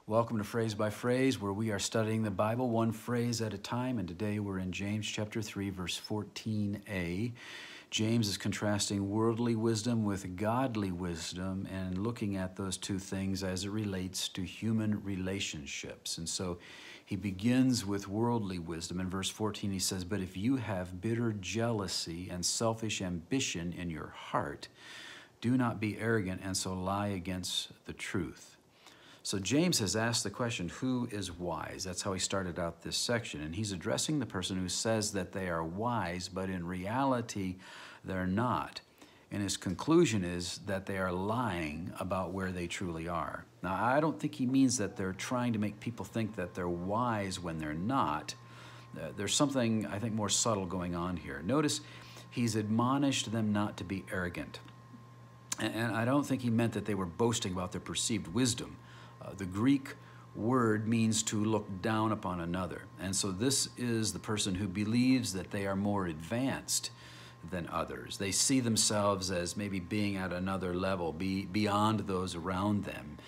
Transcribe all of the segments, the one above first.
Welcome to Phrase by Phrase, where we are studying the Bible one phrase at a time, and today we're in James chapter 3, verse 14a. James is contrasting worldly wisdom with godly wisdom and looking at those two things as it relates to human relationships. And so he begins with worldly wisdom. In verse 14 he says, "But if you have bitter jealousy and selfish ambition in your heart, do not be arrogant and so lie against the truth." So James has asked the question, who is wise? That's how he started out this section. And he's addressing the person who says that they are wise, but in reality, they're not. And his conclusion is that they are lying about where they truly are. Now, I don't think he means that they're trying to make people think that they're wise when they're not. There's something, I think, more subtle going on here. Notice he's admonished them not to be arrogant. And I don't think he meant that they were boasting about their perceived wisdom. The Greek word means to look down upon another. And so this is the person who believes that they are more advanced than others. They see themselves as maybe being at another level, beyond those around them.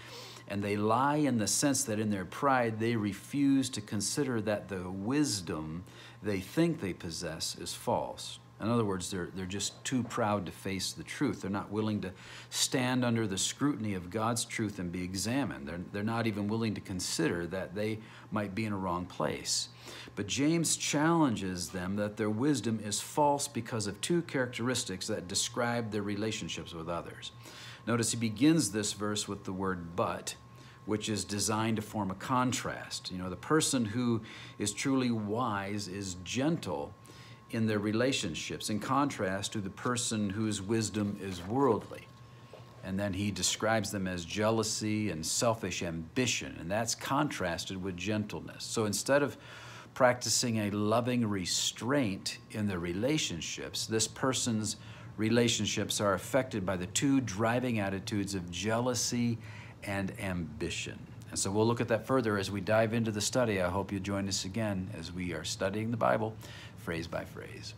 And they lie in the sense that in their pride, they refuse to consider that the wisdom they think they possess is false. In other words, they're just too proud to face the truth. They're not willing to stand under the scrutiny of God's truth and be examined. They're not even willing to consider that they might be in a wrong place. But James challenges them that their wisdom is false because of two characteristics that describe their relationships with others. Notice he begins this verse with the word "but," which is designed to form a contrast. You know, the person who is truly wise is gentle in their relationships, in contrast to the person whose wisdom is worldly. And then he describes them as jealousy and selfish ambition, and that's contrasted with gentleness. So instead of practicing a loving restraint in their relationships, this person's relationships are affected by the two driving attitudes of jealousy and ambition. And so we'll look at that further as we dive into the study. I hope you join us again as we are studying the Bible phrase by phrase.